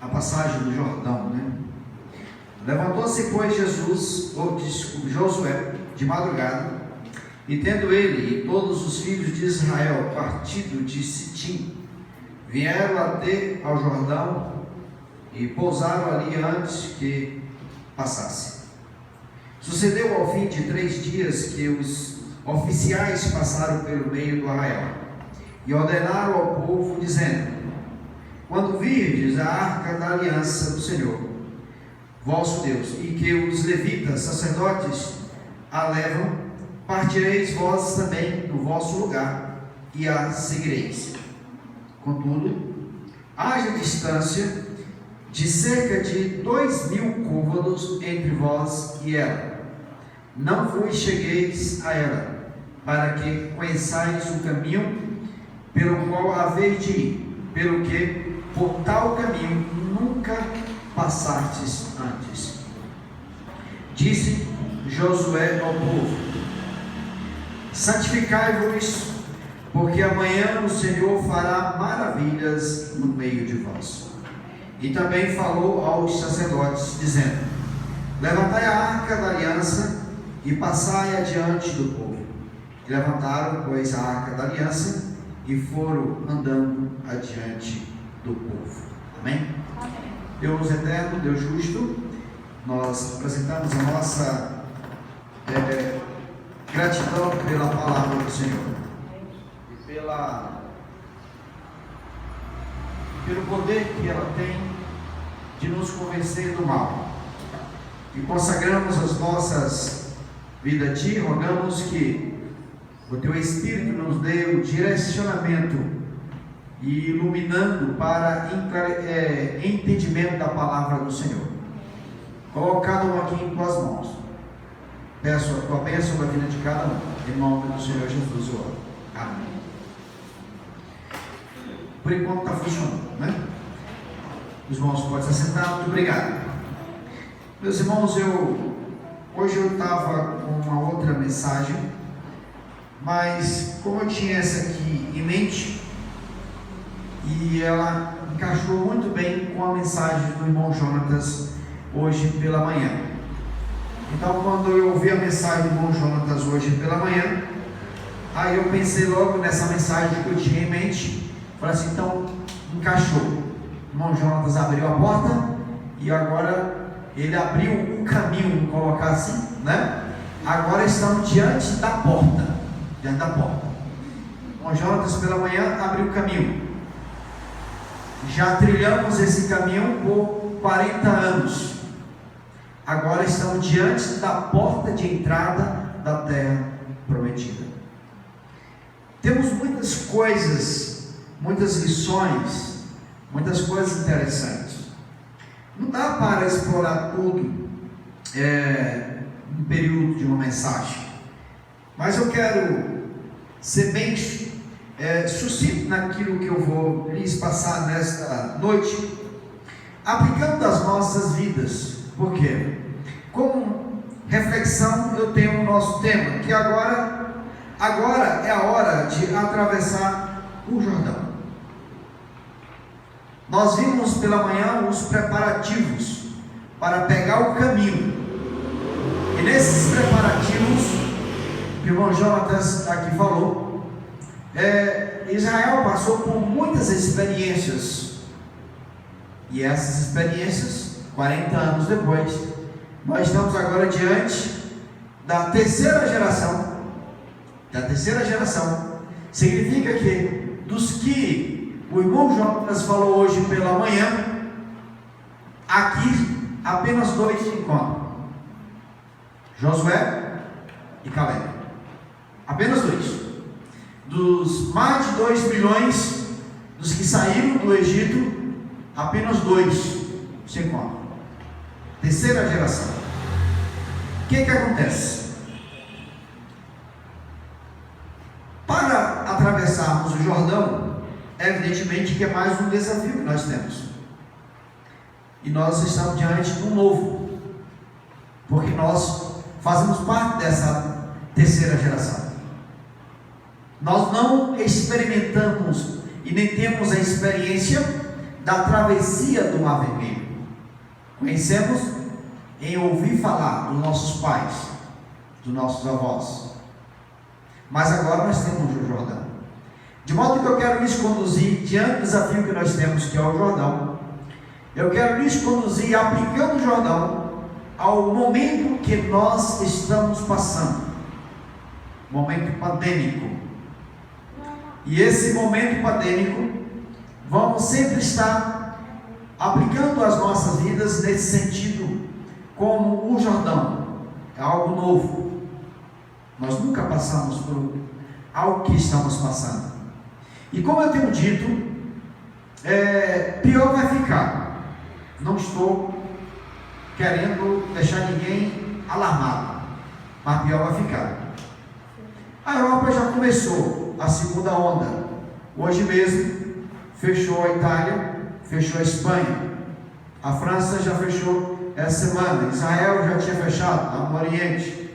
a passagem do Jordão, né? Levantou-se, pois, Josué, de madrugada, e tendo ele e todos os filhos de Israel partido de Sitim, vieram até ao Jordão e pousaram ali antes que passasse. Sucedeu ao fim de 3 dias que os oficiais passaram pelo meio do arraial e ordenaram ao povo, dizendo: quando virdes a arca da aliança do Senhor, vosso Deus, e que os levitas, sacerdotes, a levam, partireis vós também do vosso lugar e a seguireis. Contudo, haja distância de cerca de 2.000 côvados entre vós e ela. Não vos chegueis a ela, para que conheçais o caminho pelo qual haveis de ir, pelo que por tal caminho nunca passastes antes. Disse Josué ao povo: santificai-vos, porque amanhã o Senhor fará maravilhas no meio de vós. E também falou aos sacerdotes, dizendo: levantai a arca da aliança e passai adiante do povo. E levantaram, pois, a arca da aliança e foram andando adiante do povo. Amém? Amém. Deus eterno, Deus justo, nós apresentamos a nossa gratidão pela palavra do Senhor e pelo poder que ela tem de nos convencer do mal. E consagramos as nossas vidas a Ti, rogamos que o Teu Espírito nos dê o direcionamento e iluminando para entendimento da palavra do Senhor. Colocado aqui em Tuas mãos, peço a Tua bênção na vida de cada um, em nome do Senhor Jesus, eu oro. Amém. Por enquanto está funcionando, né? Os irmãos podem se assentar. Muito obrigado. Meus irmãos, hoje eu estava com uma outra mensagem, mas como eu tinha essa aqui em mente, e ela encaixou muito bem com a mensagem do irmão Jonatas hoje pela manhã. Então, quando eu ouvi a mensagem do irmão Jonatas hoje pela manhã, aí eu pensei logo nessa mensagem que eu tinha em mente. Falei assim, então encaixou. O irmão Jonatas abriu a porta e agora ele abriu o caminho, vamos colocar assim, né? Agora estamos diante da porta. Diante da porta. O irmão Jonatas pela manhã abriu o caminho. Já trilhamos esse caminho por 40 anos. Agora estamos diante da porta de entrada da terra prometida. Temos muitas coisas, muitas lições, muitas coisas interessantes. Não dá para explorar tudo no período de uma mensagem. Mas eu quero ser bem sucinto naquilo que eu vou lhes passar nesta noite, aplicando as nossas vidas. Por quê? Como reflexão eu tenho o nosso tema, que agora é a hora de atravessar o Jordão. Nós vimos pela manhã os preparativos para pegar o caminho, e nesses preparativos que o irmão Jonatas aqui falou, Israel passou por muitas experiências, e essas experiências, 40 anos depois, nós estamos agora diante da terceira geração. Significa que dos que o irmão Jonas falou hoje pela manhã, aqui apenas 2 se encontram: Josué e Caleb. Apenas 2. Dos mais de 2 milhões dos que saíram do Egito, apenas 2 se encontram. Terceira geração. O que acontece? Para atravessarmos o Jordão, evidentemente que é mais um desafio que nós temos. E nós estamos diante de um novo, porque nós fazemos parte dessa terceira geração. Nós não experimentamos e nem temos a experiência da travessia do Mar Vermelho. Conhecemos em ouvir falar dos nossos pais, dos nossos avós. Mas agora nós temos o Jordão. De modo que eu quero lhes conduzir diante do desafio que nós temos, que é o Jordão. Eu quero lhes conduzir aplicando o Jordão ao momento que nós estamos passando. Momento pandêmico. E esse momento pandêmico, vamos sempre estar aplicando as nossas vidas nesse sentido, como o Jordão. É algo novo. Nós nunca passamos por algo que estamos passando. E como eu tenho dito, pior vai ficar. Não estou querendo deixar ninguém alarmado, mas pior vai ficar. A Europa já começou a segunda onda. Hoje mesmo fechou a Itália, fechou a Espanha. A França já fechou essa semana. Israel já tinha fechado, no Oriente.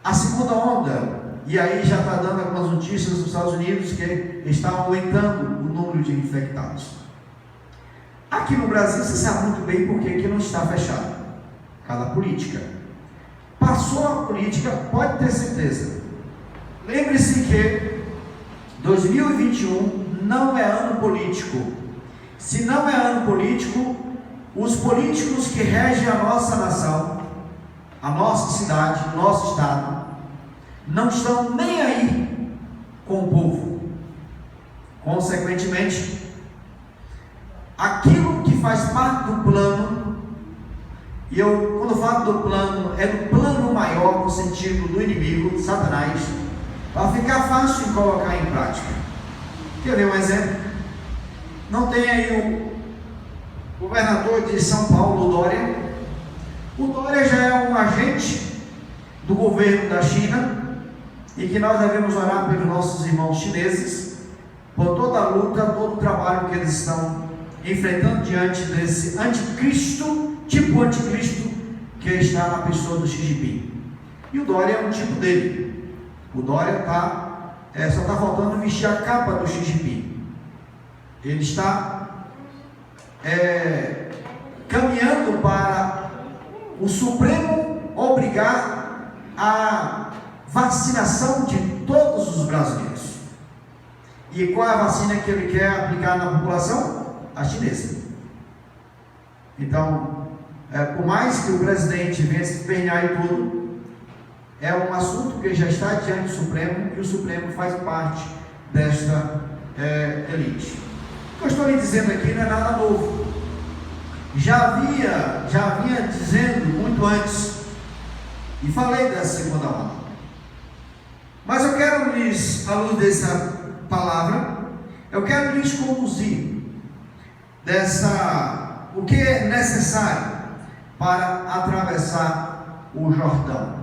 A segunda onda, e aí já está dando algumas notícias dos Estados Unidos que está aumentando o número de infectados. Aqui no Brasil você sabe muito bem por que não está fechado. Cada política. Passou a política, pode ter certeza. Lembre-se que 2021 não é ano político. Se não é ano político, os políticos que regem a nossa nação, a nossa cidade, o nosso estado, não estão nem aí com o povo. Consequentemente, aquilo que faz parte do plano, e eu, quando falo do plano, é do plano maior, no sentido do inimigo, de Satanás, para ficar fácil de colocar em prática. Quer ver um exemplo? Não tem aí o governador de São Paulo, o Dória. O Dória já é um agente do governo da China, e que nós devemos orar pelos nossos irmãos chineses, por toda a luta, todo o trabalho que eles estão enfrentando diante desse anticristo, tipo anticristo, que está na pessoa do Xi Jinping. E o Dória é um tipo dele. O Dória só está faltando vestir a capa do Xi Jinping. Ele está caminhando para o Supremo obrigar a vacinação de todos os brasileiros. E qual é a vacina que ele quer aplicar na população? A chinesa. Então, por mais que o presidente venha se empenhar em tudo, é um assunto que já está diante do Supremo, e o Supremo faz parte desta elite. O que eu estou lhe dizendo aqui não é nada novo. Já vinha dizendo muito antes, e falei dessa segunda onda. Mas eu quero lhes, à luz dessa palavra, eu quero lhes conduzir o que é necessário para atravessar o Jordão.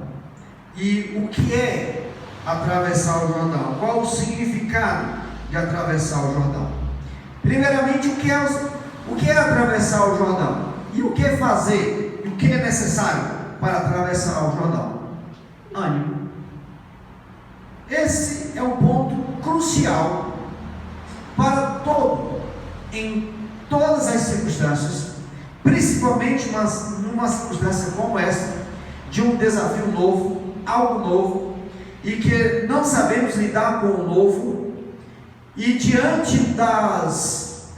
E o que é atravessar o Jordão? Qual o significado de atravessar o Jordão? Primeiramente, o que é atravessar o Jordão? E o que fazer? E o que é necessário para atravessar o Jordão? Ânimo. Esse é um ponto crucial para em todas as circunstâncias, principalmente numa circunstância como essa, de um desafio novo, algo novo, e que não sabemos lidar com o novo, e diante das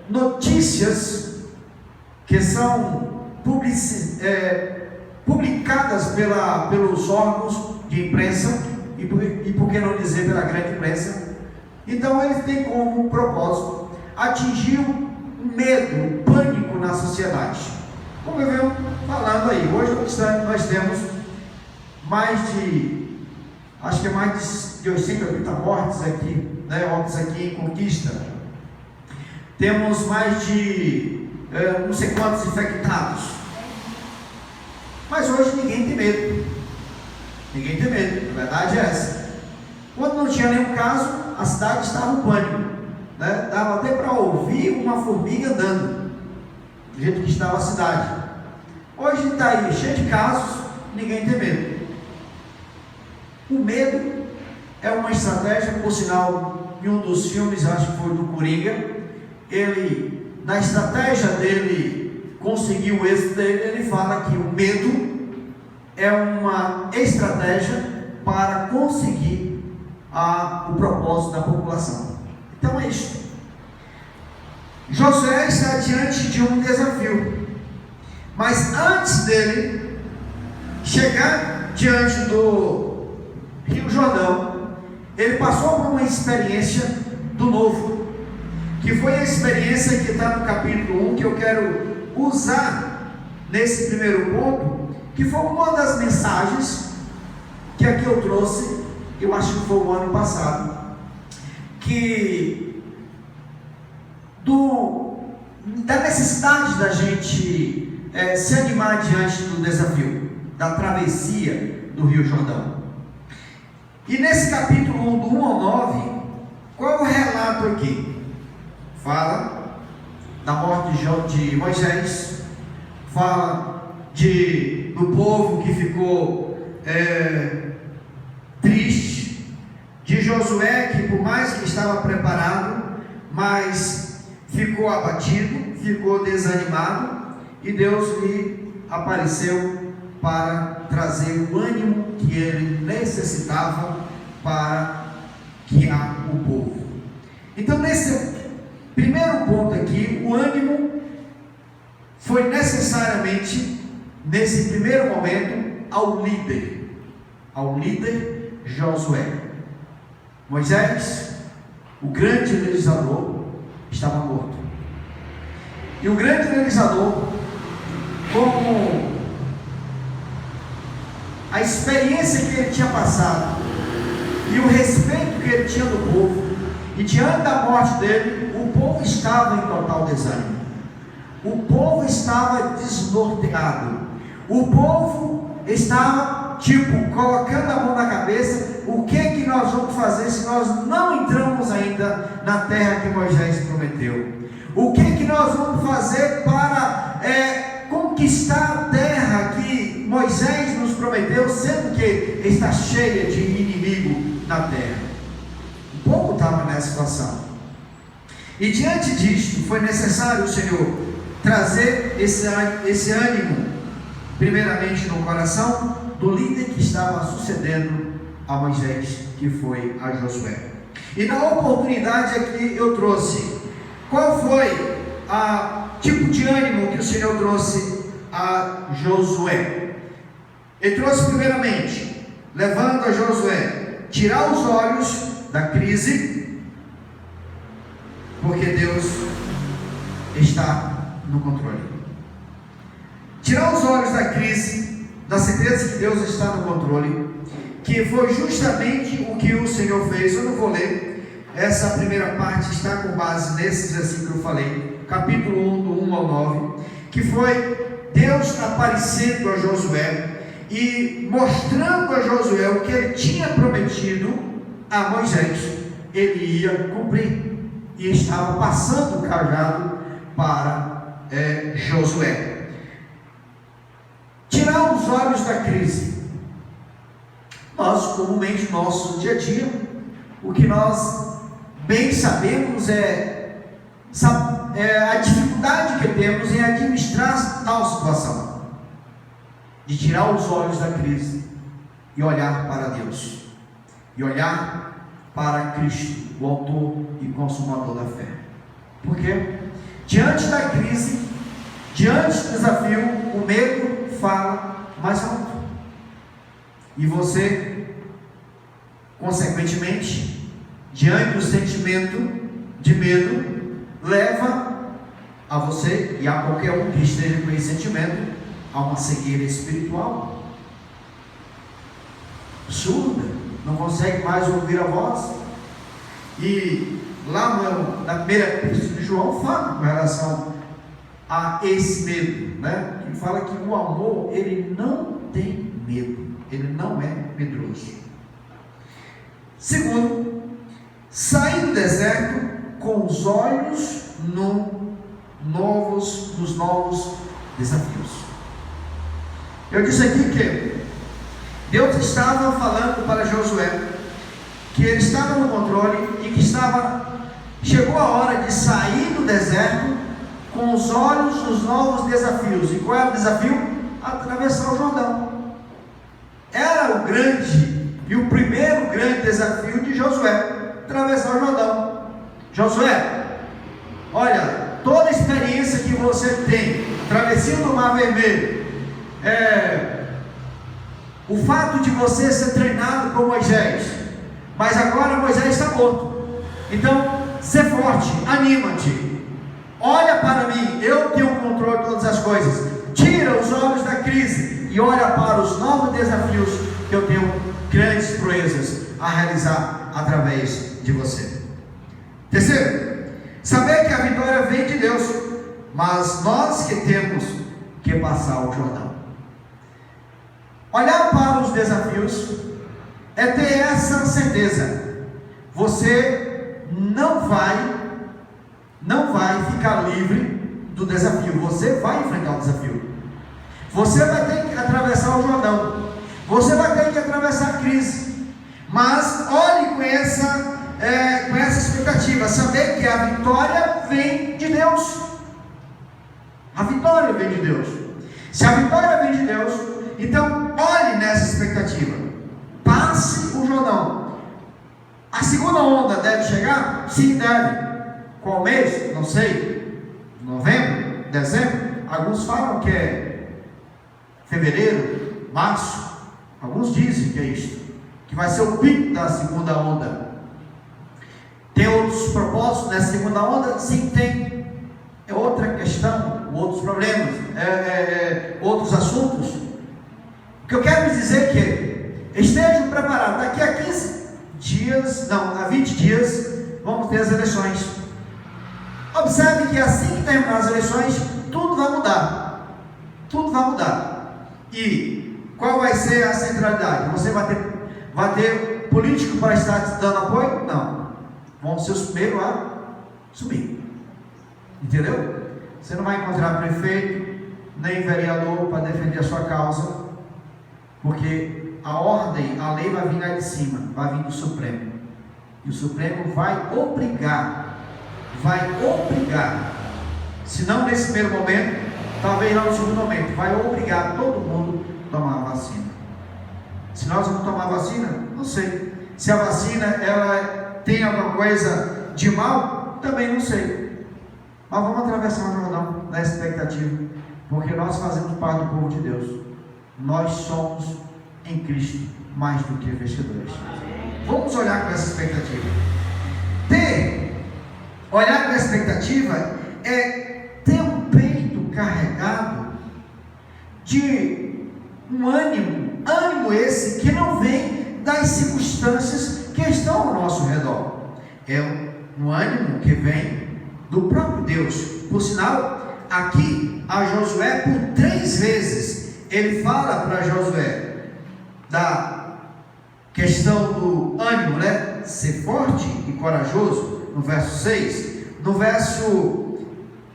notícias que são publicadas pelos órgãos de imprensa, e por que não dizer pela grande imprensa, então ele tem como propósito atingir o medo, o pânico na sociedade. Como eu venho falando aí, hoje nós temos mais de 880 mortes aqui, mortes aqui em Conquista. Temos mais de não sei quantos infectados. Mas hoje ninguém tem medo. Ninguém tem medo, a verdade é essa. Quando não tinha nenhum caso, a cidade estava em pânico, dava até para ouvir uma formiga andando, do jeito que estava a cidade. Hoje está aí cheio de casos, ninguém tem medo. O medo é uma estratégia, por sinal, em um dos filmes, acho que foi do Coringa, na estratégia dele, conseguir o êxito dele, ele fala que o medo é uma estratégia para conseguir o propósito da população. Então é isso. Josué está diante de um desafio, mas antes dele chegar diante do Rio Jordão, ele passou por uma experiência do novo, que foi a experiência que está no capítulo 1, que eu quero usar nesse primeiro ponto, que foi uma das mensagens que aqui eu trouxe, eu acho que foi o ano passado, que da necessidade da gente se animar diante do desafio, da travessia do Rio Jordão. E nesse capítulo 1, do 1 ao 9, qual é o relato aqui? Fala da morte de Moisés, fala do povo que ficou triste, de Josué que por mais que estava preparado, mas ficou abatido, ficou desanimado, e Deus lhe apareceu para trazer o ânimo que ele necessitava para guiar o povo. Então, nesse primeiro ponto aqui, o ânimo foi necessariamente, nesse primeiro momento, ao líder Josué. Moisés, o grande legislador, estava morto. E o grande legislador, como a experiência que ele tinha passado e o respeito que ele tinha do povo, e diante da morte dele, o povo estava em total desânimo, o povo estava desnorteado, o povo estava colocando a mão na cabeça: o que nós vamos fazer se nós não entramos ainda na terra que Moisés prometeu? O que nós vamos fazer para conquistar a terra que Moisés nos prometeu, sendo que está cheia de inimigo na terra? O povo estava nessa situação, e diante disto foi necessário o Senhor trazer esse ânimo, primeiramente no coração do líder que estava sucedendo a Moisés, que foi a Josué. E na oportunidade aqui eu trouxe, qual foi o tipo de ânimo que o Senhor trouxe a Josué? Ele trouxe primeiramente, levando a Josué, tirar os olhos da crise, porque Deus está no controle. Tirar os olhos da crise, da certeza que Deus está no controle, que foi justamente o que o Senhor fez. Eu não vou ler, essa primeira parte está com base nesses versículos que eu falei, capítulo 1, do 1 ao 9, que foi Deus aparecendo a Josué e mostrando a Josué o que ele tinha prometido a Moisés, ele ia cumprir, e estava passando o cajado para Josué. Tirar os olhos da crise. Nós, comumente, no nosso dia a dia, o que nós bem sabemos a dificuldade que temos em administrar tal situação, de tirar os olhos da crise e olhar para Deus, e olhar para Cristo, o autor e consumador da fé. Porque diante da crise, diante do desafio, o medo fala mais alto, e você, consequentemente, diante do sentimento de medo, leva a você e a qualquer um que esteja com esse sentimento a uma cegueira espiritual surda, não consegue mais ouvir a voz. E lá na primeira epístola de João fala com relação a esse medo, né? Ele fala que o amor, ele não tem medo, ele não é medroso. Segundo, sair do deserto com os olhos nos novos desafios. Eu disse aqui que Deus estava falando para Josué que ele estava no controle e que estava chegou a hora de sair do deserto com os olhos nos novos desafios. E qual era o desafio? Atravessar o Jordão. Era o grande e o primeiro grande desafio de Josué, atravessar o Jordão. Josué, olha, toda a experiência que você tem, travessia do Mar Vermelho, o fato de você ser treinado com Moisés, mas agora Moisés está morto. Então, ser forte, anima-te, olha para mim, eu tenho o controle de todas as coisas. Tira os olhos da crise e olha para os novos desafios que eu tenho grandes proezas a realizar através de você. Terceiro, saber que a vitória vem de Deus, mas nós que temos que passar o Jordão. Olhar para os desafios é ter essa certeza: você não vai ficar livre do desafio, você vai enfrentar o desafio. Você vai ter que atravessar o Jordão, você vai ter que atravessar a crise, mas olhe com essa expectativa, saber que a vitória vem de Deus. A vitória vem de Deus. Se a vitória vem de Deus, então olhe nessa expectativa, passe o Jordão. A segunda onda deve chegar? Sim, deve. Qual mês? Não sei. Novembro? Dezembro? Alguns falam que é fevereiro, março. Alguns dizem que é isso, que vai ser o pico da segunda onda. Tem outros propósitos nessa segunda onda? Sim, tem. É outra questão, outros problemas, outros assuntos. O que eu quero dizer é que estejam preparados. Daqui a 15 dias, não, a 20 dias, vamos ter as eleições. Observe que assim que terminar as eleições, tudo vai mudar. Tudo vai mudar. E qual vai ser a centralidade? Você vai ter político para estar dando apoio? Não. Vão ser os primeiros a subir. Entendeu? Você não vai encontrar prefeito, nem vereador para defender a sua causa, porque a ordem, a lei vai vir lá de cima, vai vir do Supremo. E o Supremo vai obrigar, se não nesse primeiro momento, talvez lá no segundo momento, vai obrigar todo mundo a tomar a vacina. Se nós vamos tomar a vacina, não sei. Se a vacina ela tem alguma coisa de mal, também não sei. Mas vamos atravessar o Jordão na expectativa, porque nós fazemos parte do povo de Deus. Nós somos em Cristo mais do que vencedores. Vamos olhar com essa expectativa. Olhar com essa expectativa é ter um peito carregado de um ânimo esse que não vem das circunstâncias que estão ao nosso redor. É um ânimo que vem do próprio Deus. Por sinal, aqui a Josué, por 3 vezes, ele fala para Josué da questão do ânimo, né? Ser forte e corajoso, no verso 6. No verso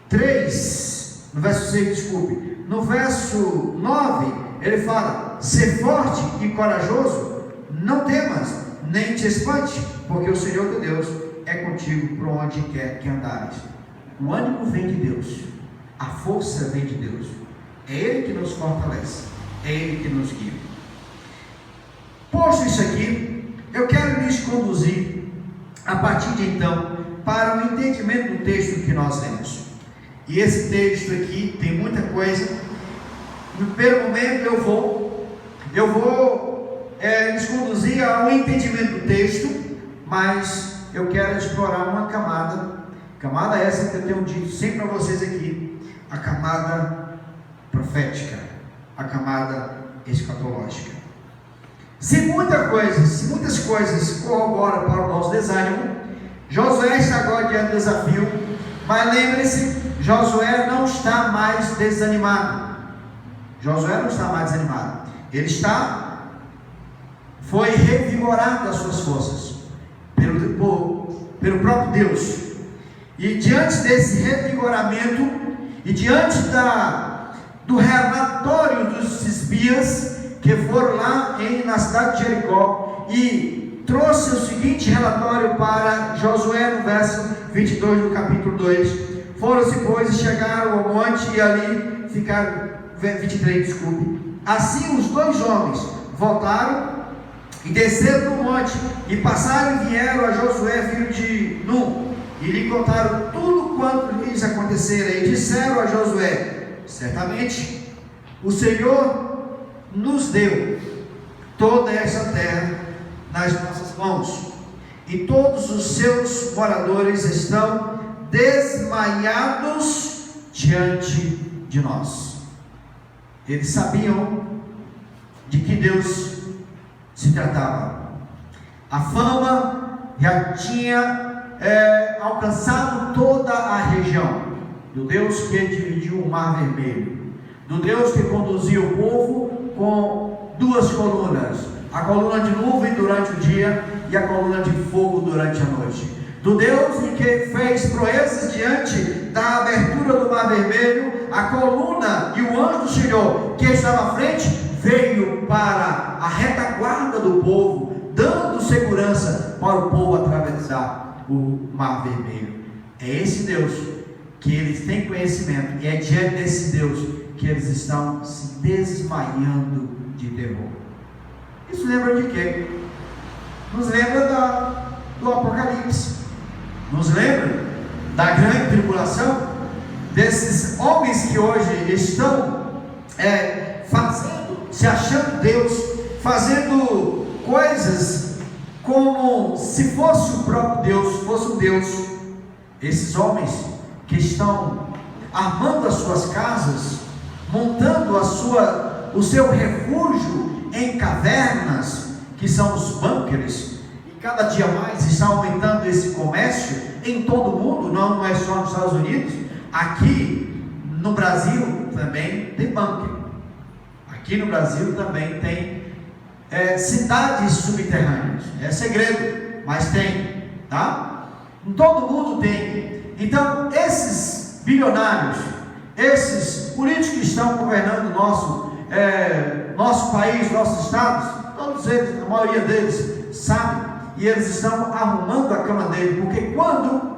3, no verso 6, desculpe, no verso 9, ele fala: ser forte e corajoso, não temas, nem te espante, porque o Senhor teu Deus é contigo por onde quer que andares. O ânimo vem de Deus, a força vem de Deus, é Ele que nos fortalece, é Ele que nos guia. Posto isso aqui, eu quero lhes conduzir a partir de então para o entendimento do texto que nós lemos. E esse texto aqui tem muita coisa. No primeiro momento eu vou lhes conduzir ao entendimento do texto, mas eu quero explorar uma camada essa que eu tenho dito sempre para vocês aqui, a camada profética, a camada escatológica. Se muitas coisas corroboram para o nosso desânimo, Josué está agora diante do desafio, mas lembre-se, Josué não está mais desanimado. Ele foi revigorado das suas forças pelo próprio Deus. E diante desse revigoramento e diante do relatório dos espias que foram lá na cidade de Jericó e trouxe o seguinte relatório para Josué no verso 22 do capítulo 2. Foram-se, pois, e chegaram ao monte e ali ficaram, 23, desculpe. Assim os dois homens voltaram e desceram do monte, e passaram e vieram a Josué, filho de Nun, e lhe contaram tudo quanto lhes acontecera, e disseram a Josué: certamente o Senhor nos deu toda essa terra nas nossas mãos, e todos os seus moradores estão desmaiados diante de nós. Eles sabiam de que Deus se tratava. A fama já tinha alcançado toda a região do Deus que dividiu o Mar Vermelho, do Deus que conduzia o povo com duas colunas, a coluna de nuvem durante o dia e a coluna de fogo durante a noite, do Deus que fez proezas diante da abertura do Mar Vermelho. A coluna e o anjo do Senhor que estava à frente veio para a retaguarda do povo, dando segurança para o povo atravessar o Mar Vermelho. É esse Deus que eles têm conhecimento, e é diante desse Deus que eles estão se desmaiando de terror. Isso lembra de quê? Nos lembra do Apocalipse, nos lembra da grande tribulação, desses homens que hoje estão se achando Deus, fazendo coisas como se fosse o próprio Deus, fosse um Deus. Esses homens que estão armando as suas casas, montando o seu refúgio em cavernas, que são os bunkers, e cada dia mais está aumentando esse comércio em todo o mundo, não é só nos Estados Unidos. Aqui no Brasil também tem bunker. Aqui no Brasil também tem cidades subterrâneas. É segredo, mas tem, tá? Em todo mundo tem. Então, esses bilionários, esses políticos que estão governando nosso país, nossos estados, todos eles, a maioria deles, sabem, e eles estão arrumando a cama dele, porque quando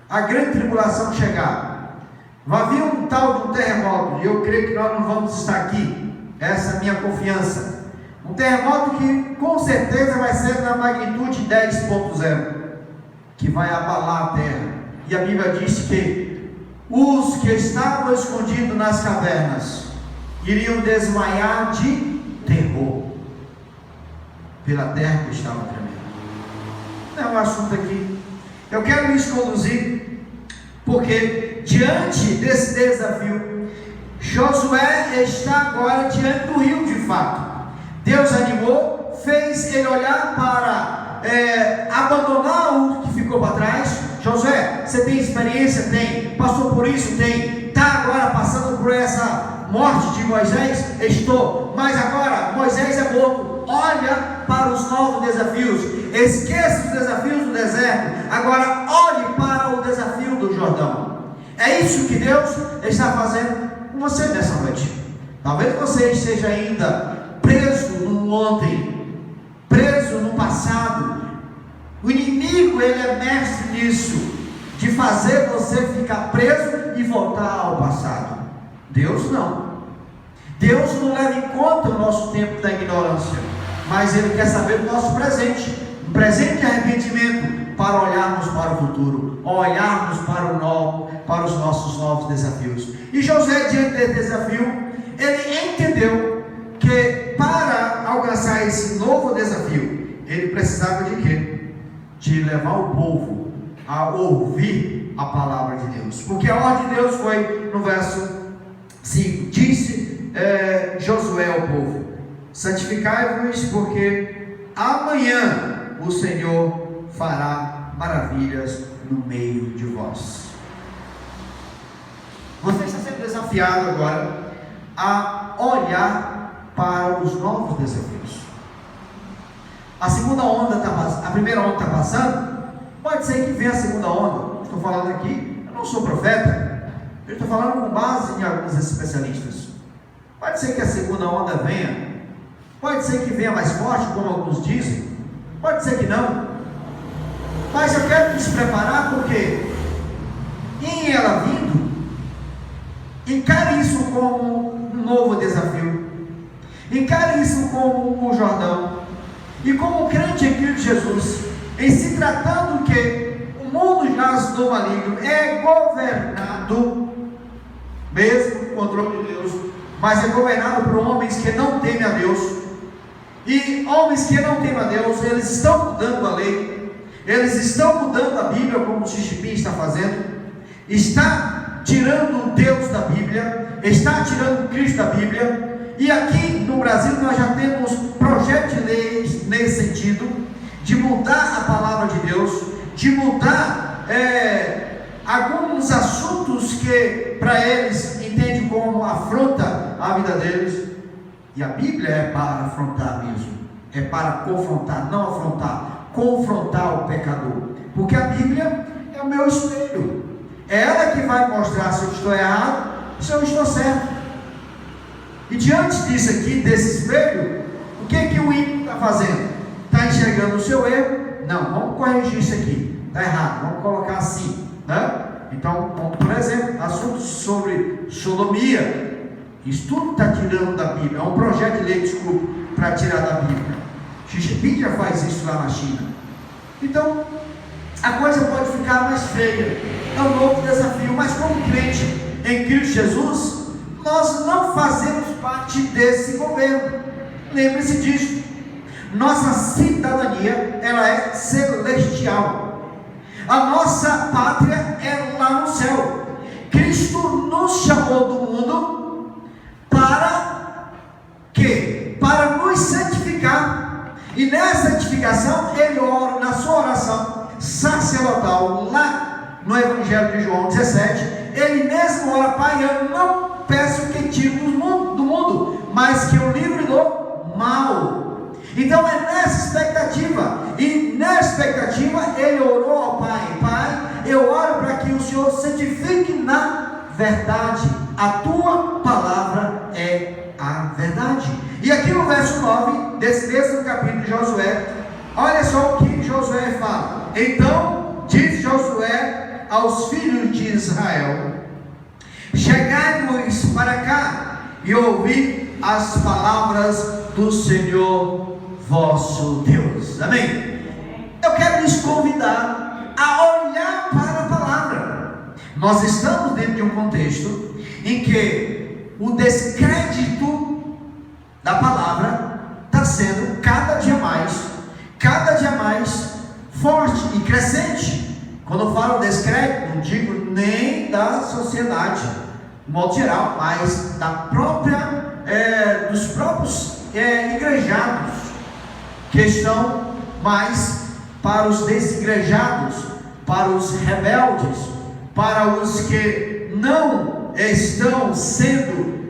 a grande tribulação chegar, vai vir um tal de um terremoto, e eu creio que nós não vamos estar aqui, essa é a minha confiança. Um terremoto que com certeza vai ser na magnitude 10.0, que vai abalar a terra. E a Bíblia diz que os que estavam escondidos nas cavernas iriam desmaiar de terror pela terra que estava tremendo. Não é um assunto aqui. Eu quero lhes conduzir, porque diante desse desafio, Josué está agora diante do rio de fato. Deus animou, fez ele olhar para abandonar o que ficou para trás. Josué, você tem experiência? Tem. Passou por isso? Tem. Está agora passando por essa morte de Moisés? Estou. Mas agora Moisés é morto. Olha para os novos desafios. Esqueça os desafios do deserto. Agora olhe para o desafio do Jordão. É isso que Deus está fazendo com você nessa noite. Talvez você esteja ainda preso no ontem, preso no passado. O inimigo, ele é mestre nisso, de fazer você ficar preso e voltar ao passado. Deus não. Deus não leva em conta o nosso tempo da ignorância, mas Ele quer saber do nosso presente, um presente de arrependimento, para olharmos para o futuro, olharmos para os nossos novos desafios. E Josué, diante desse desafio, ele entendeu que para alcançar esse novo desafio, ele precisava de quê? De levar o povo a ouvir a palavra de Deus. Porque a ordem de Deus foi no verso 5: disse Josué ao povo: santificai-vos, porque amanhã o Senhor fará maravilhas no meio de vós. Você está sendo desafiado agora a olhar para os novos desafios. A segunda onda a primeira onda está passando. Pode ser que venha a segunda onda. Estou falando aqui, eu não sou profeta, eu estou falando com base em alguns especialistas. Pode ser que a segunda onda venha, pode ser que venha mais forte, como alguns dizem. Pode ser que não, mas eu quero nos preparar, porque em ela vindo, encare isso como um novo desafio, encare isso como um Jordão, e como crente em Cristo Jesus, em se tratando que o mundo jaz do maligno, é governado, mesmo com o controle de Deus, mas é governado por homens que não temem a Deus. E homens que não temem a Deus, eles estão mudando a lei, eles estão mudando a Bíblia, como o Xi Jinping está fazendo, está tirando Deus da Bíblia, está tirando Cristo da Bíblia. E aqui no Brasil nós já temos projetos de leis nesse sentido, de mudar a palavra de Deus, de mudar alguns assuntos que para eles entendem como afronta a vida deles. E a Bíblia é para afrontar mesmo, é para confrontar, não afrontar, confrontar o pecador, porque a Bíblia é o meu espelho, é ela que vai mostrar se eu estou errado, se eu estou certo. E diante disso aqui, desse espelho, o que o ímpio está fazendo? Está enxergando o seu erro? Não, vamos corrigir isso aqui, está errado, vamos colocar assim, né? Então, por exemplo, assuntos sobre sodomia, isso tudo está tirando da Bíblia, é um projeto de lei, desculpa, para tirar da Bíblia. Xi Jinping já faz isso lá na China. Então, a coisa pode ficar mais feia, é um novo desafio, mas como crente em Cristo Jesus, nós não fazemos parte desse governo, lembre-se disso. Nossa cidadania, ela é celestial, a nossa pátria é lá no céu. Cristo nos chamou do mundo para quê? Para nos santificar, e nessa santificação ele ora na sua oração sacerdotal, lá no Evangelho de João 17, ele mesmo ora: Pai, eu não peço que tire do mundo, mas que o livre do mal. Então é nessa expectativa, e nessa expectativa ele orou ao Pai: Pai, eu oro para que o Senhor santifique na verdade, a tua palavra é a verdade. E aqui no verso 9 desse mesmo capítulo de Josué, olha só o que Josué fala. Então diz Josué aos filhos de Israel: chegai-vos para cá e ouvi as palavras do Senhor vosso Deus. Amém? Eu quero lhes convidar a olhar para a palavra. Nós estamos dentro de um contexto em que o descrédito da palavra está sendo cada dia mais forte e crescente. Quando eu falo descrédito, não digo nem da sociedade, de modo geral, mas dos próprios igrejados, que estão mais para os desigrejados, para os rebeldes, para os que não estão sendo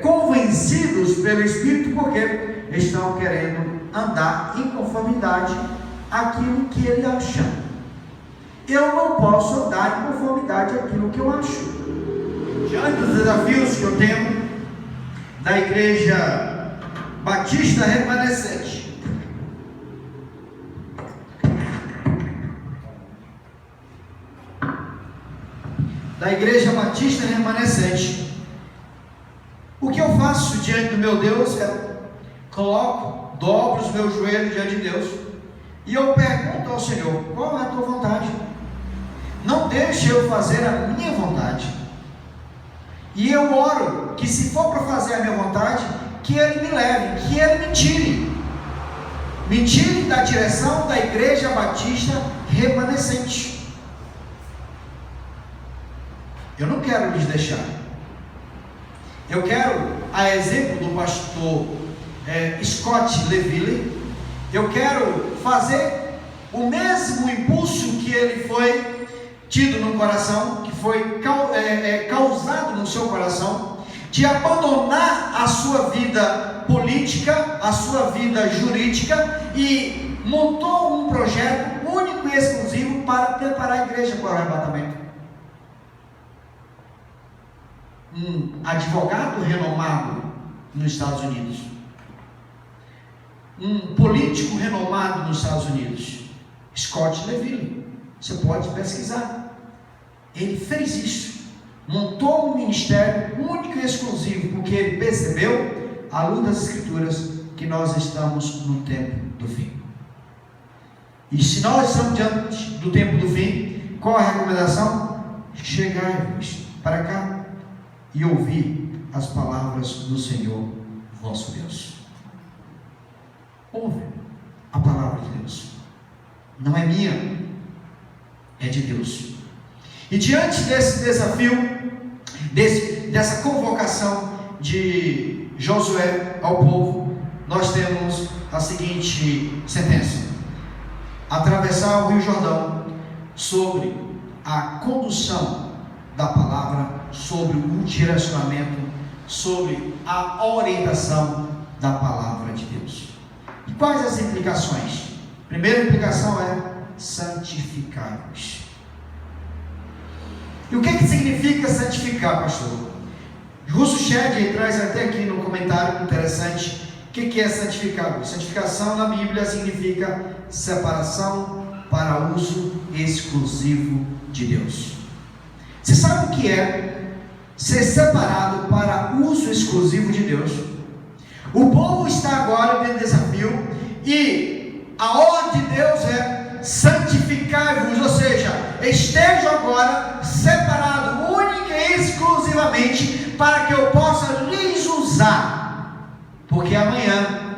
convencidos pelo Espírito, porque estão querendo andar em conformidade àquilo que ele acha. Eu não posso andar em conformidade àquilo que eu acho. Diante dos desafios que eu tenho da Igreja Batista Remanescente, o que eu faço diante do meu Deus é dobro os meus joelhos diante de Deus e eu pergunto ao Senhor: qual é a tua vontade? Não deixe eu fazer a minha vontade. E eu oro que, se for para fazer a minha vontade, que Ele me leve, que Ele me tire da direção da Igreja Batista Remanescente. Eu não quero lhes deixar. Eu quero, a exemplo do pastor Scott Leville, eu quero fazer o mesmo impulso que ele foi tido no coração, que foi causado no seu coração, de abandonar a sua vida política, a sua vida jurídica, e montou um projeto único e exclusivo para preparar a igreja para o arrebatamento. Um advogado renomado nos Estados Unidos, um político renomado nos Estados Unidos, Scott LeVille. Você pode pesquisar. Ele fez isso, montou um ministério único e exclusivo, porque ele percebeu, à luz das Escrituras, que nós estamos no tempo do fim. E se nós estamos diante do tempo do fim, qual a recomendação? Chegai-vos para cá e ouvir as palavras do Senhor vosso Deus. Ouve a palavra de Deus. Não é minha, é de Deus. E diante desse desafio, dessa convocação de Josué ao povo, nós temos a seguinte sentença: atravessar o Rio Jordão sobre a condução da palavra, sobre o direcionamento, sobre a orientação da palavra de Deus. E quais as implicações? A primeira implicação é santificar-vos. E o que significa santificar, pastor? Russo Shedd traz até aqui no comentário interessante o que é santificar. Santificação na Bíblia significa separação para uso exclusivo de Deus. Você sabe o que é ser separado para uso exclusivo de Deus? O povo está agora dentro do desafio e a ordem de Deus é santificar-vos, ou seja, estejam agora separados única e exclusivamente para que eu possa lhes usar, porque amanhã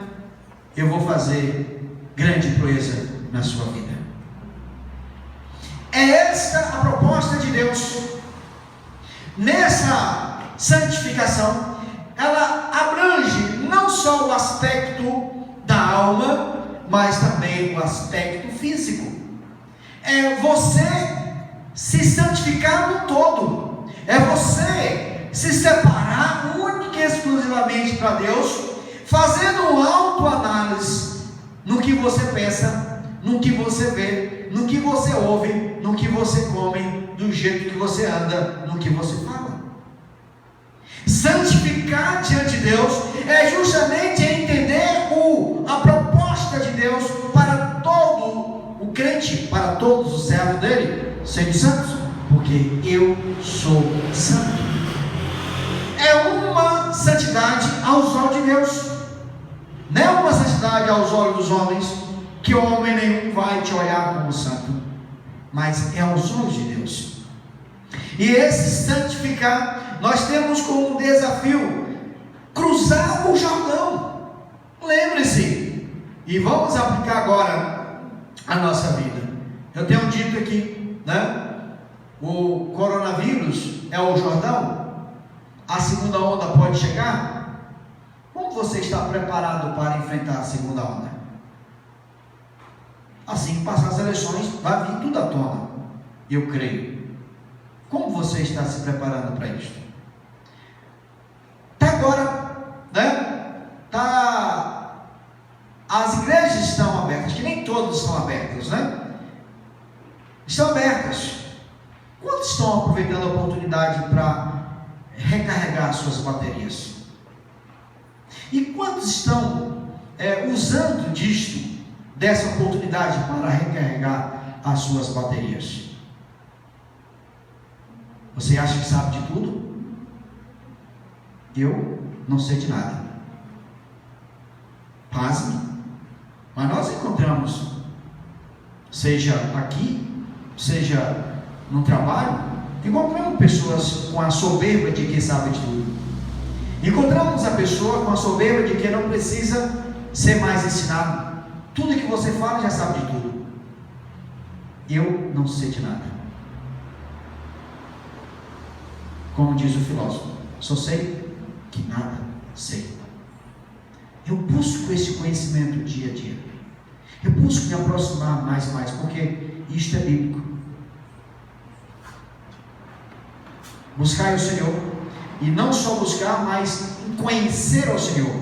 eu vou fazer grande proeza na sua vida. É esta a proposta de Deus. Nessa santificação, ela abrange não só o aspecto da alma, mas também o aspecto físico. É você se santificar no todo, é você se separar única e exclusivamente para Deus, fazendo uma autoanálise no que você pensa, no que você vê, no que você ouve, no que você come, do jeito que você anda, no que você fala. Santificar diante de Deus é justamente entender a proposta de Deus para todo o crente, para todos os servos dele, serem santos, porque eu sou santo. É uma santidade aos olhos de Deus, não é uma santidade aos olhos dos homens, que homem nenhum vai te olhar como santo, mas é aos olhos de Deus. E esse santificar, nós temos como desafio cruzar o Jordão. Lembre-se, e vamos aplicar agora a nossa vida. Eu tenho dito aqui, né? O coronavírus é o Jordão. A segunda onda pode chegar. Como você está preparado para enfrentar a segunda onda? Assim que passar as eleições, vai vir tudo à tona, eu creio. Como você está se preparando para isso? Até agora, né? As igrejas estão abertas, que nem todas estão abertas, né? Estão abertas. Quantos estão aproveitando a oportunidade para recarregar suas baterias? E quantos estão usando dessa oportunidade para recarregar as suas baterias? Você acha que sabe de tudo? Eu não sei de nada. Pasme. Mas nós encontramos, seja aqui, seja no trabalho, encontramos pessoas com a soberba de que sabe de tudo. Encontramos a pessoa com a soberba de que não precisa ser mais ensinado. Tudo que você fala já sabe de tudo. Eu não sei de nada. Como diz o filósofo, só sei que nada sei. Eu busco esse conhecimento dia a dia. Eu busco me aproximar mais, porque isto é bíblico. Buscar o Senhor, e não só buscar, mas conhecer ao Senhor.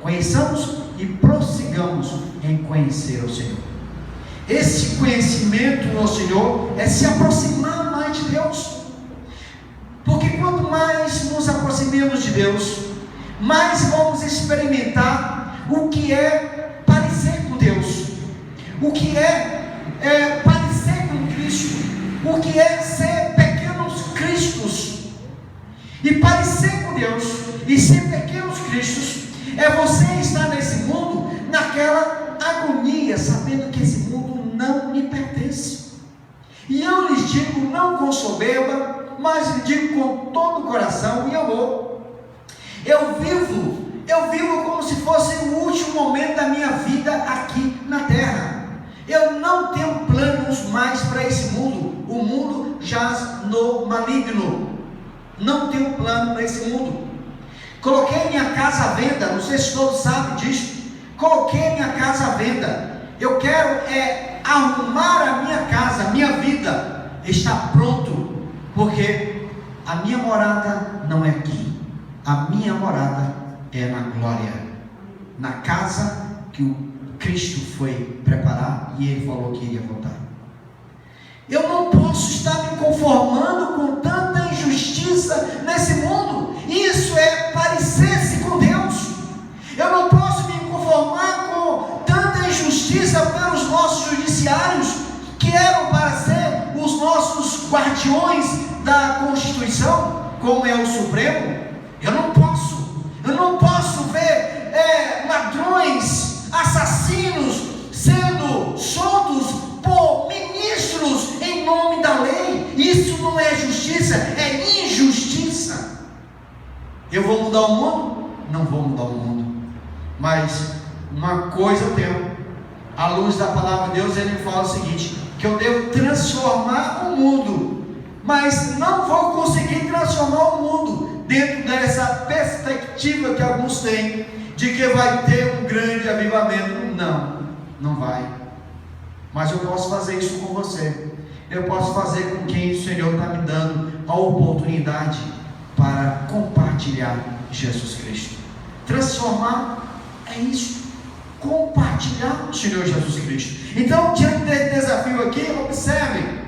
Conheçamos e prossigamos em conhecer ao Senhor. Esse conhecimento ao Senhor é se aproximar mais de Deus. Porque quanto mais nos aproximemos de Deus, mais vamos experimentar o que é parecido o que é parecer com Cristo, o que é ser pequenos cristos. E parecer com Deus e ser pequenos cristos é você estar nesse mundo naquela agonia, sabendo que esse mundo não lhe pertence. E eu lhes digo, não com soberba, mas lhes digo com todo o coração e amor. Eu vivo como se fosse o último momento da minha vida aqui na terra. Eu não tenho planos mais para esse mundo. O mundo jaz no maligno. Não tenho plano para esse mundo. Coloquei minha casa à venda. Não sei se todos sabem disso. Coloquei minha casa à venda. Eu quero arrumar a minha casa, a minha vida. Está pronto. Porque a minha morada não é aqui. A minha morada é na glória, na casa que o Cristo foi preparar e Ele falou que iria voltar. Eu não posso estar me conformando com tanta injustiça nesse mundo. Isso é parecer-se com Deus. Eu não posso me conformar com tanta injustiça pelos nossos judiciários, que eram para ser os nossos guardiões da Constituição, como é o Supremo. Eu não posso ver ladrões, assassinos sendo soltos por ministros em nome da lei. Isso não é justiça, é injustiça. Eu vou mudar o mundo? Não vou mudar o mundo, mas uma coisa eu tenho, à luz da palavra de Deus, Ele fala o seguinte, que eu devo transformar o mundo, mas não vou conseguir transformar o mundo dentro dessa perspectiva que alguns têm, de que vai ter um grande avivamento. Não vai. Mas eu posso fazer isso com você. Eu posso fazer com quem o Senhor está me dando a oportunidade para compartilhar Jesus Cristo. Transformar é isso. Compartilhar o Senhor Jesus Cristo. Então, diante desse desafio aqui, observem.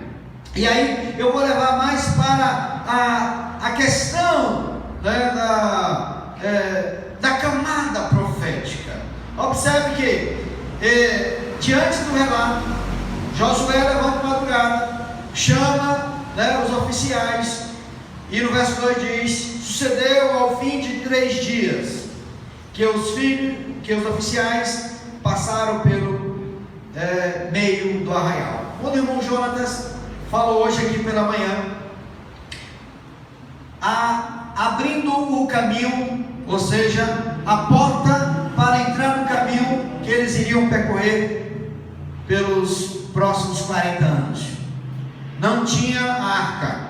E aí eu vou levar mais para a questão, né, da camada profética. Observe que diante do relato, Josué levanta de madrugada, chama, né, os oficiais, e no verso 2 diz: sucedeu ao fim de 3 dias que os oficiais passaram pelo meio do arraial. Quando o irmão Jonatas falou hoje aqui pela manhã, abrindo o caminho, ou seja, a porta para entrar no caminho que eles iriam percorrer pelos próximos 40 anos. Não tinha a arca,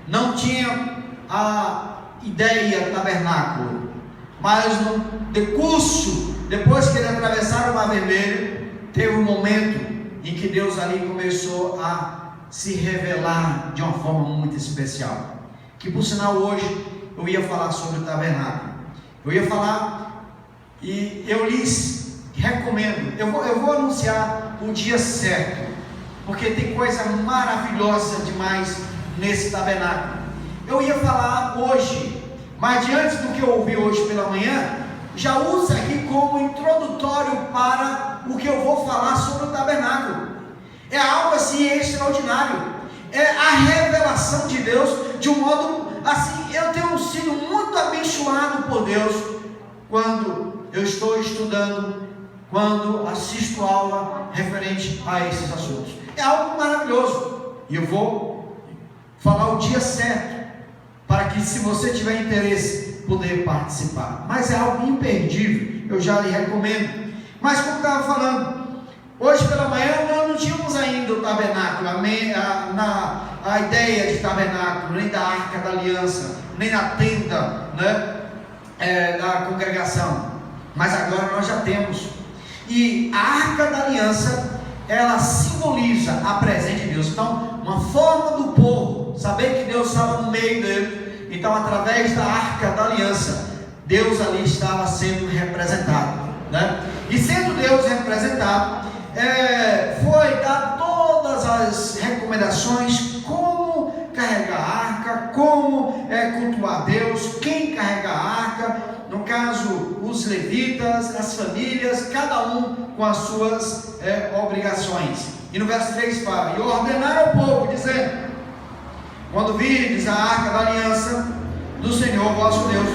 não tinha a ideia do tabernáculo, mas no decurso, depois que eles atravessaram o Mar Vermelho, teve um momento em que Deus ali começou a se revelar de uma forma muito especial. Que por sinal hoje eu ia falar sobre o tabernáculo. Eu ia falar, e eu lhes recomendo, eu vou anunciar o dia certo, porque tem coisa maravilhosa demais nesse tabernáculo. Eu ia falar hoje, mas diante do que eu ouvi hoje pela manhã, já usa aqui como introdutório para o que eu vou falar sobre o tabernáculo. É algo assim extraordinário. É a revelação de Deus de um modo assim. Eu tenho sido muito abençoado por Deus quando eu estou estudando, quando assisto aula referente a esses assuntos. É algo maravilhoso. E eu vou falar o dia certo, para que, se você tiver interesse, poder participar. Mas é algo imperdível, eu já lhe recomendo. Mas como eu estava falando, hoje pela manhã nós não tínhamos ainda o tabernáculo, a ideia de tabernáculo, nem da arca da aliança, nem na tenda, né, da congregação. Mas agora nós já temos. E a arca da aliança, ela simboliza a presença de Deus. Então, uma forma do povo saber que Deus estava no meio dele. Então, através da arca da aliança, Deus ali estava sendo representado, né? E sendo Deus representado, foi dar todas as recomendações: como carregar a arca, como cultuar Deus, quem carrega a arca. No caso, os levitas, as famílias, cada um com as suas obrigações. E no verso 3 fala: e ordenaram ao povo, dizendo: quando virdes a arca da aliança do Senhor vosso Deus,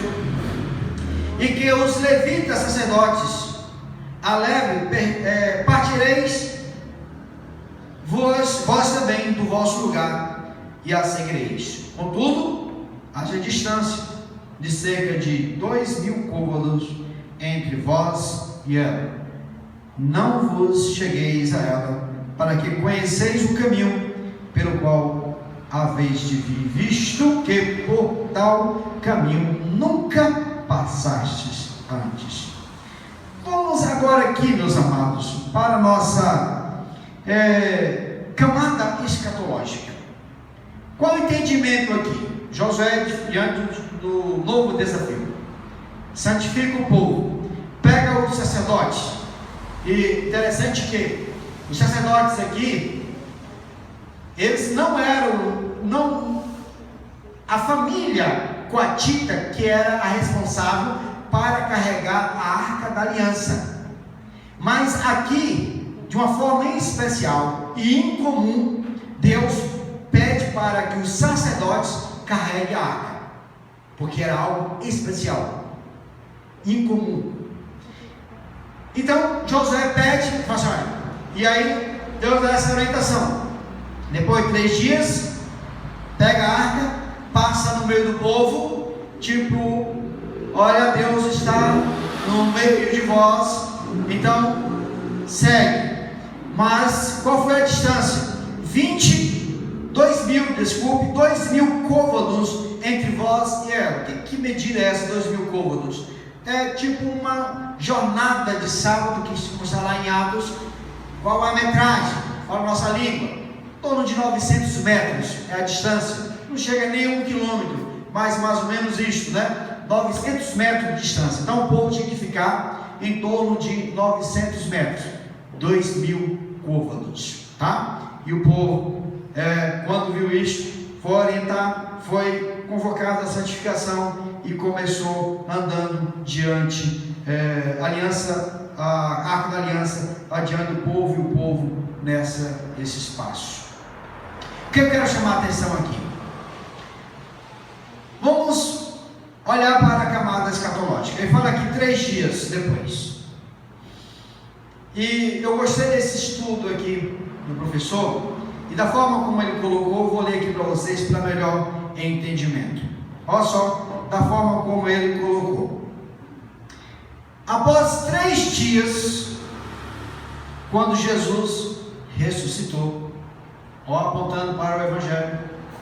e que os levitas sacerdotes a levem, partireis vós também do vosso lugar e a seguireis. Contudo, haja distância de cerca de 2.000 côvados entre vós e ela. Não vos chegueis a ela, para que conheceis o caminho pelo qual haveis de vir, visto que por tal caminho nunca passastes antes. Vamos agora aqui, meus amados, para a nossa camada escatológica. Qual o entendimento aqui? Josué, diante do novo desafio, santifica o povo, pega os sacerdotes. E interessante que os sacerdotes aqui, eles não eram, a família coatita que era a responsável para carregar a arca da aliança. Mas aqui, de uma forma especial e incomum, Deus pede para que os sacerdotes carreguem a arca, porque era algo especial, incomum. Então Josué pede, fala assim, olha, e aí Deus dá essa orientação. Depois de 3 dias, pega a arca, passa no meio do povo, tipo, olha, Deus está no meio de vós, então segue. Mas qual foi a distância? 2.000 côvados entre vós e ela. Que medida é essa, 2.000 côvados? É tipo uma jornada de sábado que está lá em Atos. Qual a metragem? Fala a nossa língua. Em torno de 900 metros é a distância. Não chega nem a 1 quilômetro, mas mais ou menos isso, né? 900 metros de distância. Então o povo tinha que ficar em torno de 900 metros. 2.000 côvados, tá? E o povo, quando viu isso, foi orientar, foi convocado a santificação e começou andando diante a arca da aliança, adiante do povo, e o povo nesse espaço. O que eu quero chamar a atenção aqui? Vamos olhar para a camada escatológica. Ele fala aqui 3 dias depois. E eu gostei desse estudo aqui do professor, e da forma como ele colocou, eu vou ler aqui para vocês para melhor entendimento. Olha só, da forma como ele colocou. Após 3 dias, quando Jesus ressuscitou, apontando para o Evangelho,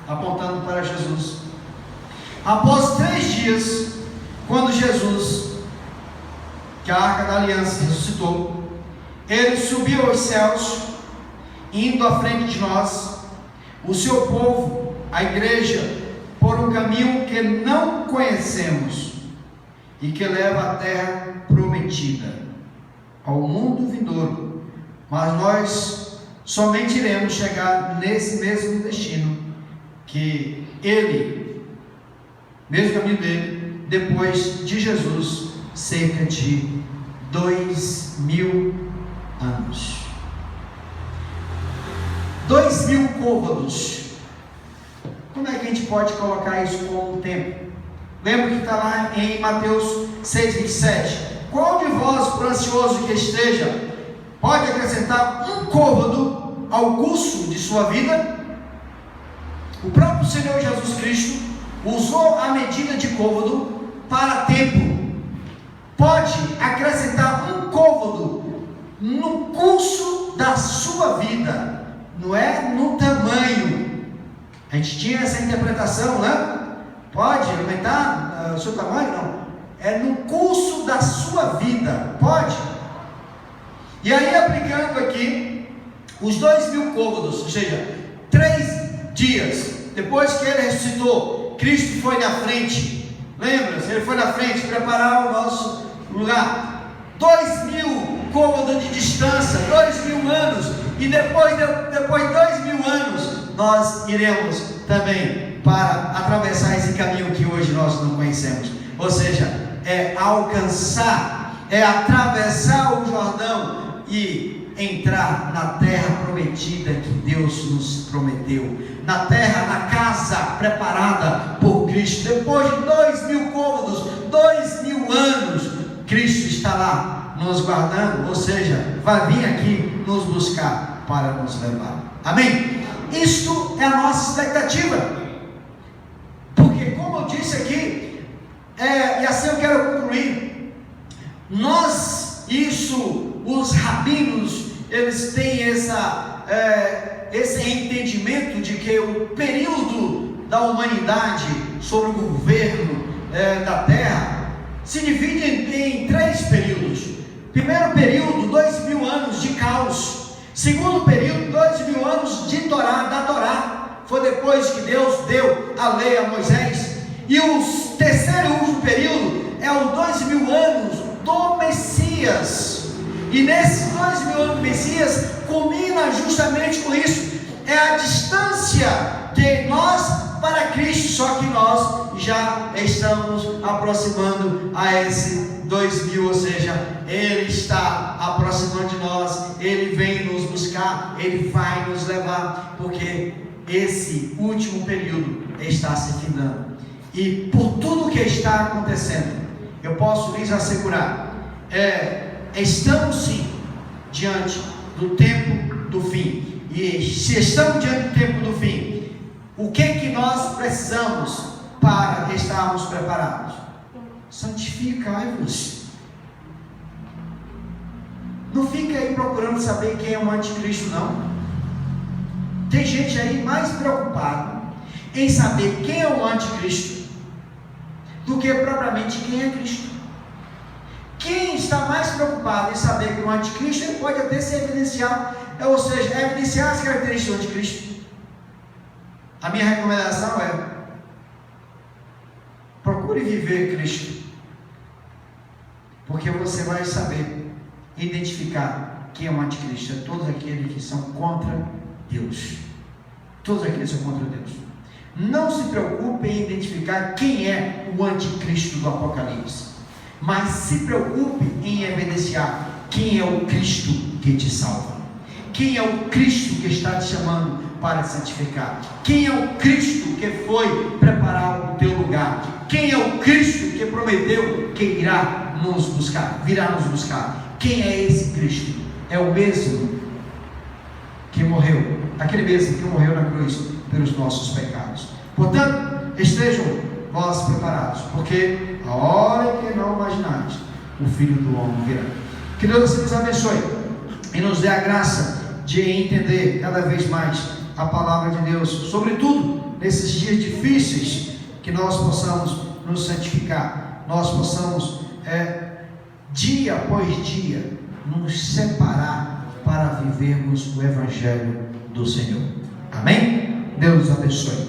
apontando para Jesus. Após 3 dias, quando Jesus, que a arca da aliança, ressuscitou, ele subiu aos céus, indo à frente de nós, o seu povo, a igreja, por um caminho que não conhecemos e que leva à terra prometida, ao mundo vindouro. Mas nós somente iremos chegar nesse mesmo destino que ele, mesmo caminho dele, depois de Jesus, cerca de 2.000 anos. 2.000 côvados. Como é que a gente pode colocar isso como um tempo? Lembra que está lá em Mateus 6,27? Qual de vós, por ansioso que esteja, pode acrescentar 1 côvado ao curso de sua vida? O próprio Senhor Jesus Cristo usou a medida de côvado para tempo. Pode acrescentar 1 côvado no curso da sua vida, não é no tamanho. A gente tinha essa interpretação, né? Pode aumentar o seu tamanho? Não. É no curso da sua vida. Pode. E aí, aplicando aqui os 2.000 côvados, ou seja, 3 dias depois que ele ressuscitou, Cristo foi na frente. Lembra-se? Ele foi na frente preparar o nosso lugar. 2.000 côvados de distância, 2.000 anos. E depois de 2.000 anos, nós iremos também para atravessar esse caminho que hoje nós não conhecemos. Ou seja, é alcançar, é atravessar o Jordão e entrar na terra prometida que Deus nos prometeu, na terra, na casa preparada por Cristo. Depois de 2000 côvados, 2000 anos, Cristo está lá nos guardando, ou seja, vai vir aqui nos buscar para nos levar. Amém? Isto é a nossa expectativa, porque como eu disse aqui, e assim eu quero concluir, os rabinos, eles têm esse entendimento de que o período da humanidade sobre o governo da terra se divide em 3 períodos. Primeiro período, 2000 anos de caos. Segundo período, 2000 anos de da Torá, foi depois que Deus deu a lei a Moisés. E o terceiro e último período é os 2000 anos do Messias. E nesses 2000 anos do Messias culmina justamente com isso, é a distância de nós para Cristo, só que nós já estamos aproximando a esse 2000, ou seja, Ele está aproximando de nós, Ele vem nos buscar, Ele vai nos levar, porque esse último período está se findando. E por tudo que está acontecendo, eu posso lhes assegurar, estamos sim diante do tempo do fim. E se estamos diante do tempo do fim, o que nós precisamos para estarmos preparados? Santificai-vos. Não fica aí procurando saber quem é o anticristo, não. Tem gente aí mais preocupada em saber quem é o anticristo do que propriamente quem é Cristo. Quem está mais preocupado em saber que o anticristo, ele pode até se evidenciar, ou seja, evidenciar as características do anticristo. A minha recomendação é: procure viver Cristo, porque você vai saber identificar quem é o anticristo. É todos aqueles que são contra Deus. Todos aqueles que são contra Deus. Não se preocupe em identificar quem é o anticristo do Apocalipse, mas se preocupe em evidenciar quem é o Cristo que te salva, quem é o Cristo que está te chamando para santificar, quem é o Cristo que foi preparar o teu lugar, quem é o Cristo que prometeu que virá nos buscar. Quem é esse Cristo? É o mesmo que morreu, aquele mesmo que morreu na cruz pelos nossos pecados. Portanto, estejam vós preparados, porque a hora que não imaginais, o Filho do Homem virá. Que Deus assim nos abençoe e nos dê a graça de entender cada vez mais a palavra de Deus, sobretudo nesses dias difíceis, que nós possamos nos santificar, nós possamos dia após dia nos separar para vivermos o Evangelho do Senhor. Amém? Deus nos abençoe.